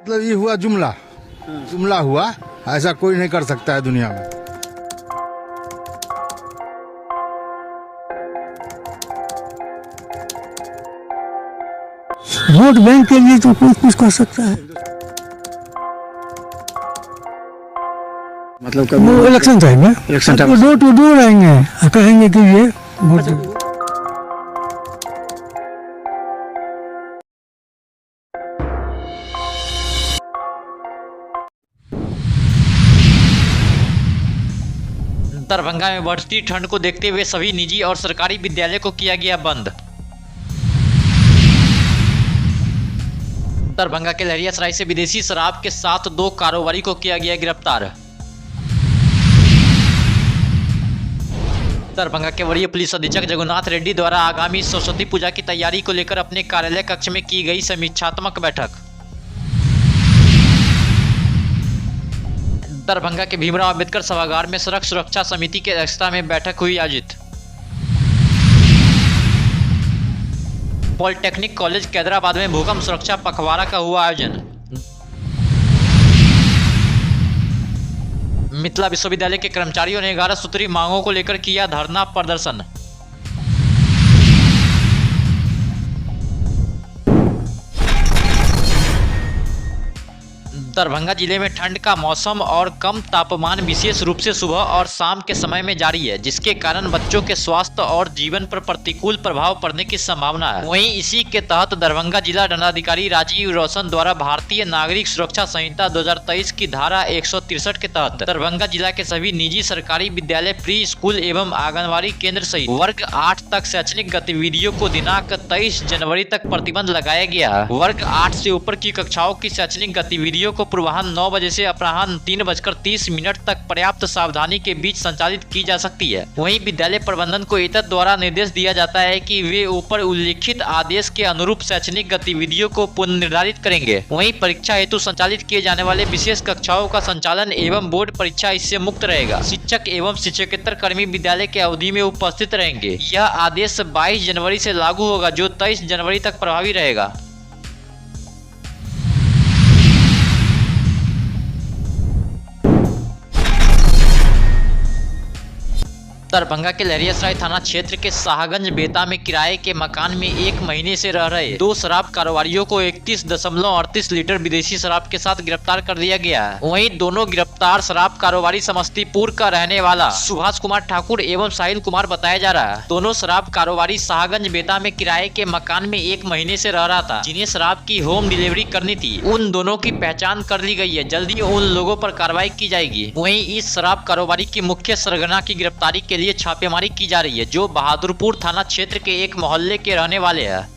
मतलब ये हुआ जुमला, जुमला हुआ, ऐसा कोई नहीं कर सकता है दुनिया में। वोट बैंक के लिए तो कोई कुछ कर सकता है। मतलब वो इलेक्शन टाइम है, election time door to door आएंगे और कहेंगे कि ये वोट दो। दरभंगा में बढ़ती ठंड को देखते हुए सभी निजी और सरकारी विद्यालय को किया गया बंद। दरभंगा के लहरियासराय से विदेशी शराब के साथ 2 कारोबारी को किया गया गिरफ्तार। दरभंगा के वरीय पुलिस अधीक्षक जगन्नाथ रेड्डी द्वारा आगामी सरस्वती पूजा की तैयारी को लेकर अपने कार्यालय कक्ष में की गई समीक्षात्मक बैठक। दरभंगा के भीमराव अंबेडकर सभागार में सड़क सुरक्षा समिति की अध्यक्षता में बैठक हुई आयोजित। पॉलिटेक्निक कॉलेज कैदराबाद में भूकंप सुरक्षा पखवाड़ा का हुआ आयोजन। मिथिला विश्वविद्यालय के कर्मचारियों ने 11 सूत्री मांगों को लेकर किया धरना प्रदर्शन। दरभंगा जिले में ठंड का मौसम और कम तापमान विशेष रूप से सुबह और शाम के समय में जारी है, जिसके कारण बच्चों के स्वास्थ्य और जीवन पर प्रतिकूल प्रभाव पड़ने की संभावना है। वहीं इसी के तहत दरभंगा जिला दंडाधिकारी राजीव रोशन द्वारा भारतीय नागरिक सुरक्षा संहिता 2023 की धारा 163 के तहत दरभंगा जिला के सभी निजी सरकारी विद्यालय, प्री स्कूल एवं आंगनबाड़ी केंद्र सहित वर्ग 8 तक शैक्षणिक गतिविधियों को दिनांक 23 जनवरी तक प्रतिबंध लगाया गया है। वर्ग 8 से ऊपर की कक्षाओं की शैक्षणिक गतिविधियों को पूर्वाह्न 9 बजे से अपराह्न 3:30 तक पर्याप्त सावधानी के बीच संचालित की जा सकती है। वहीं विद्यालय प्रबंधन को एतद द्वारा निर्देश दिया जाता है कि वे ऊपर उल्लिखित आदेश के अनुरूप शैक्षणिक गतिविधियों को पुनर्निर्धारित करेंगे। वहीं परीक्षा हेतु संचालित किए जाने वाले विशेष कक्षाओं का संचालन एवं बोर्ड परीक्षा इससे मुक्त रहेगा। शिक्षक एवं शिक्षकेतर कर्मी विद्यालय के अवधि में उपस्थित रहेंगे। यह आदेश 22 जनवरी से लागू होगा, जो 23 जनवरी तक प्रभावी रहेगा। दरभंगा के लहरियासराय थाना क्षेत्र के शाहगंज बेता में किराए के मकान में 1 महीने से रह रहे 2 शराब कारोबारियों को 31.38 लीटर विदेशी शराब के साथ गिरफ्तार कर लिया गया है। वहीं दोनों गिरफ्तार शराब कारोबारी समस्तीपुर का रहने वाला सुभाष कुमार ठाकुर एवं साहिल कुमार बताया जा रहा है। दोनों शराब कारोबारी शाहगंज बेता में किराए के मकान में 1 महीने से रह रहा था, जिन्हें शराब की होम डिलीवरी करनी थी। उन दोनों की पहचान कर ली गई है। जल्दी उन लोगों पर कार्रवाई की जाएगी। वहीं इस शराब कारोबारी की मुख्य सरगना की गिरफ्तारी के लिए छापेमारी की जा रही है, जो बहादुरपुर थाना क्षेत्र के एक मोहल्ले के रहने वाले हैं।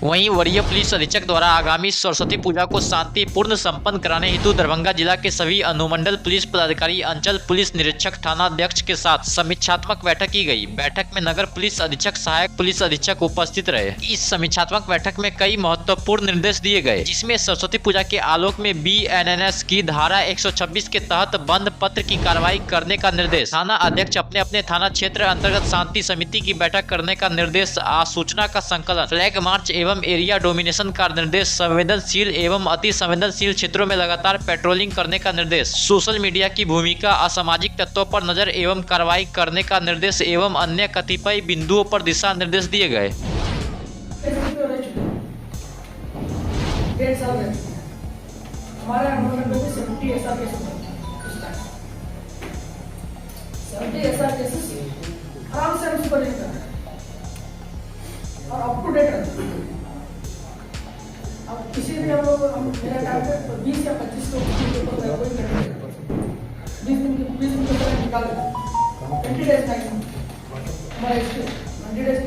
वहीं वरीय पुलिस अधीक्षक द्वारा आगामी सरस्वती पूजा को शांतिपूर्ण संपन्न कराने हेतु दरभंगा जिला के सभी अनुमंडल पुलिस पदाधिकारी, अंचल पुलिस निरीक्षक, थाना अध्यक्ष के साथ समीक्षात्मक बैठक की गई। बैठक में नगर पुलिस अधीक्षक, सहायक पुलिस अधीक्षक उपस्थित रहे। इस समीक्षात्मक बैठक में कई महत्वपूर्ण निर्देश दिए गए, जिसमें सरस्वती पूजा के आलोक में BNNS की धारा 126 के तहत बंद पत्र की कार्रवाई करने का निर्देश, थाना अध्यक्ष अपने अपने थाना क्षेत्र अंतर्गत शांति समिति की बैठक करने का निर्देश, आसूचना का संकलन, फ्लैग मार्च एवं एरिया डोमिनेशन का निर्देश, संवेदनशील एवं अति संवेदनशील क्षेत्रों में लगातार पेट्रोलिंग करने का निर्देश, सोशल मीडिया की भूमिका, असामाजिक तत्वों पर नजर एवं कार्रवाई करने का निर्देश एवं अन्य कतिपय बिंदुओं पर दिशा निर्देश दिए गए। और अप टू डेट अब किसी भी हम लोग मेरा टारगेट 20 या 25 को कोई 20 दिन के पहले निकाल देते 20 डेज मैक्सिमम हमारा एक्सपीरियंस 20 डेज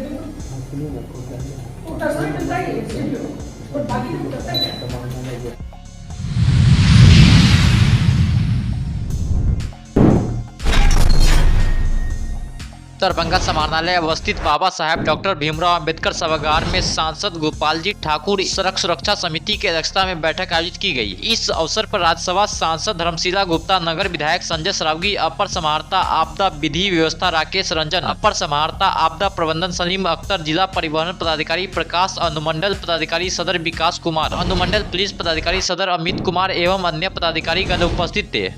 तो टर्सरी मिलता ही है और बाकी तो करता है। दरभंगा समाहरणालय अवस्थित बाबा साहेब डॉक्टर भीमराव अंबेडकर सभागार में सांसद गोपाल जी ठाकुर सड़क सुरक्षा समिति की अध्यक्षता में बैठक आयोजित की गई। इस अवसर पर राज्यसभा सांसद धर्मशिला गुप्ता, नगर विधायक संजय सरावगी, अपर समाहर्ता आपदा विधि व्यवस्था राकेश रंजन, अपर समाहर्ता आपदा प्रबंधन सलीम अख्तर, जिला परिवहन पदाधिकारी प्रकाश, अनुमंडल पदाधिकारी सदर विकास कुमार, अनुमंडल पुलिस पदाधिकारी सदर अमित कुमार एवं अन्य पदाधिकारी गण उपस्थित थे।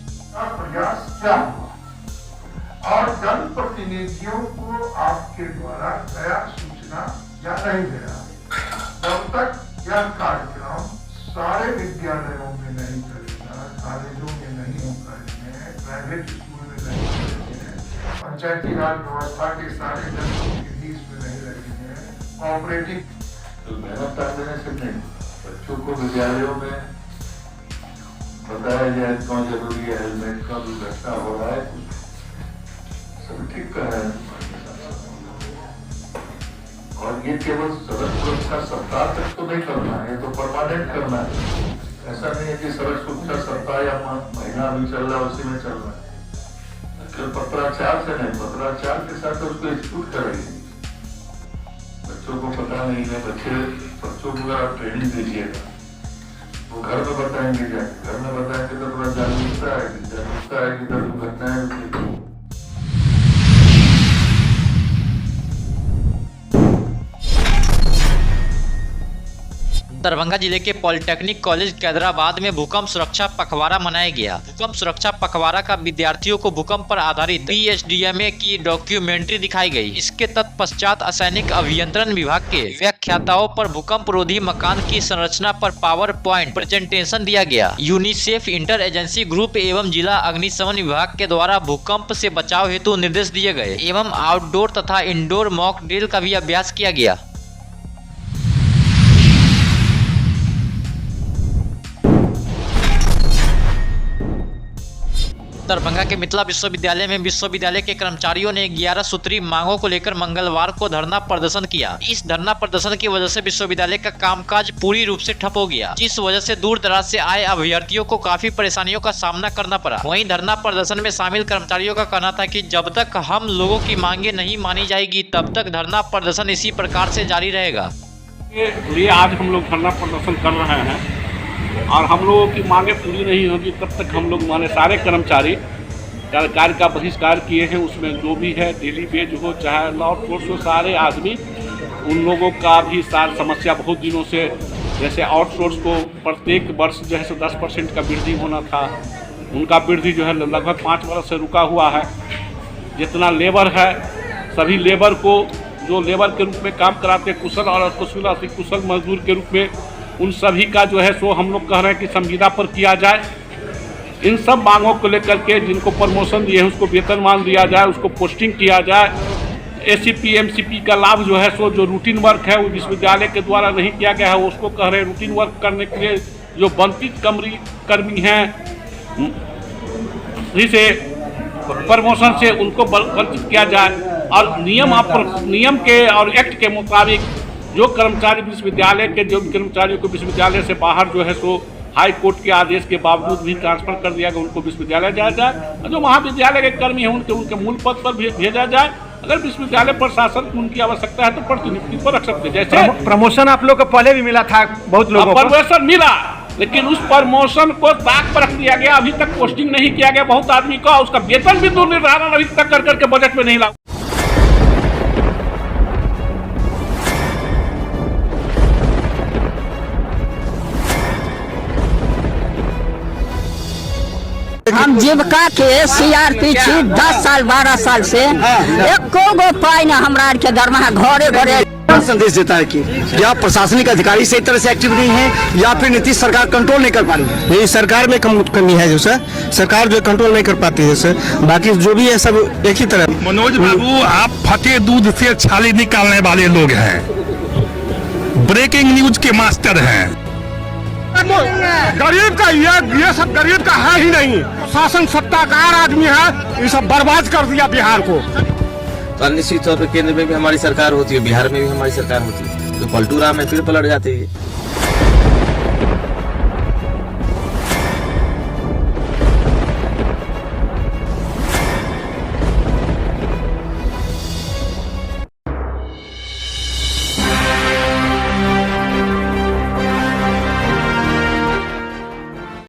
और जनप्रतिनिधियों को आपके द्वारा गया सूचना या नहीं गया, जब तक यह कार्यक्रम सारे विद्यालयों में नहीं करेगा, कॉलेजों में नहीं होगा, प्राइवेट स्कूल में नहीं करेंगे, पंचायती राज व्यवस्था के सारे जनप्रतिनिधि इसमें नहीं लगेंगे, कोऑपरेटिव तो मेहनत करने से नहीं, बच्चों को विद्यालयों में बताया जाए कौन जरूरी है, हेलमेट का भी व्यवस्था हो रहा है, सब ठीक कर रहे हैं। और ये केवल सड़क सुरक्षा सप्ताह तक तो नहीं करना है, ये तो परमानेंट करना है। ऐसा नहीं है कि सड़क सुरक्षा सप्ताह या महीना अभी चल रहा है उसी में चल रहा है। पत्राचार से नहीं, पत्राचार के साथ उसको एक्सक्लूड करेंगे। बच्चों को पता नहीं है, बच्चों को अगर आप ट्रेनिंग दीजिएगा वो घर में बताएंगे, जाके घर में बताएंगे तो थोड़ा जागरूकता है कि दुर्घटनाएं। दरभंगा जिले के पॉलिटेक्निक कॉलेज कैदराबाद में भूकंप सुरक्षा पखवाड़ा मनाया गया। भूकंप सुरक्षा पखवाड़ा का विद्यार्थियों को भूकंप पर आधारित PHDMA की डॉक्यूमेंट्री दिखाई गई। इसके तत्पश्चात असैनिक अभियंत्रण विभाग के व्याख्याताओं पर भूकंप रोधी मकान की संरचना पर पावर पॉइंट प्रेजेंटेशन दिया गया। यूनिसेफ, इंटर एजेंसी ग्रुप एवं जिला अग्निशमन विभाग के द्वारा भूकंप से बचाव हेतु निर्देश दिए गए एवं आउटडोर तथा इंडोर मॉक ड्रिल का भी अभ्यास किया गया। दरभंगा के मिथिला विश्वविद्यालय में विश्वविद्यालय के कर्मचारियों ने 11 सूत्री मांगों को लेकर मंगलवार को धरना प्रदर्शन किया। इस धरना प्रदर्शन की वजह से विश्वविद्यालय का कामकाज पूरी रूप से ठप हो गया, जिस वजह से दूर दराज से आए अभ्यर्थियों को काफी परेशानियों का सामना करना पड़ा। वहीं धरना प्रदर्शन में शामिल कर्मचारियों का कहना था कि जब तक हम लोगों की मांगे नहीं मानी जाएगी तब तक धरना प्रदर्शन इसी प्रकार से जारी रहेगा। ये आज हम लोग धरना प्रदर्शन कर रहे हैं और हम लोगों की मांगे पूरी नहीं होगी तब तक हम लोग माने सारे कर्मचारी कार्य का बहिष्कार किए हैं। उसमें जो भी है डेली वेज हो चाहे लॉट फोर्स हो, सारे आदमी उन लोगों का भी सारी समस्या बहुत दिनों से, जैसे आउटसोर्स को प्रत्येक वर्ष जो है 10% का वृद्धि होना था, उनका वृद्धि जो है लगभग 5 वर्ष से रुका हुआ है। जितना लेबर है सभी लेबर को जो लेबर के रूप में काम कराते कुशल और अकुशल अतिकुशल मजदूर के रूप में उन सभी का जो है सो हम लोग कह रहे हैं कि संविदा पर किया जाए। इन सब मांगों को लेकर के जिनको प्रमोशन दिए हैं उसको वेतनमान दिया जाए, उसको पोस्टिंग किया जाए। ACP MCP का लाभ जो है सो जो रूटीन वर्क है वो विश्वविद्यालय के द्वारा नहीं किया गया है, उसको कह रहे हैं रूटीन वर्क करने के लिए जो वंचित कर्मी हैं जिसे प्रमोशन से उनको वंचित किया जाए। और नियम के और एक्ट के मुताबिक जो कर्मचारी विश्वविद्यालय के जो कर्मचारियों को विश्वविद्यालय से बाहर जो है सो हाई कोर्ट के आदेश के बावजूद भी ट्रांसफर कर दिया गया, उनको विश्वविद्यालय जाया जाए। जो महाविद्यालय के कर्मी हैं उनके मूल पद पर भेजा जाए। अगर विश्वविद्यालय प्रशासन की उनकी आवश्यकता है तो प्रतिनियुक्ति पर रख सकते। जैसे प्रमोशन आप लोग को पहले भी मिला था, बहुत लोगों को प्रमोशन मिला, लेकिन उस प्रमोशन को ताक पर रख दिया गया। अभी तक पोस्टिंग नहीं किया गया बहुत आदमी का, उसका वेतन भी दुर्निर्धारण अभी तक कर करके बजट में नहीं ला। हम जीविका के CRP 10 साल 12 साल से एको गो पाई ना हमरा के दरमाहा घरे घरे संदेश देता है कि या प्रशासनिक अधिकारी सही तरह से एक्टिव नहीं है या फिर नीतीश सरकार कंट्रोल नहीं कर पा रही है। यही सरकार में कमी है जो सर, सरकार जो कंट्रोल नहीं कर पाती है सर, बाकी जो भी है सब एक ही तरह। मनोज बाबू, आप फटे दूध से छाली निकालने वाले लोग हैं, ब्रेकिंग न्यूज के मास्टर हैं। गरीब का ये सब गरीब का है ही नहीं, शासन सत्ताकार आदमी है, ये सब बर्बाद कर दिया बिहार को। तो निश्चित तौर पर केंद्र में भी हमारी सरकार होती है, बिहार में भी हमारी सरकार होती है, तो पलटू राम में फिर पलट जाते हैं।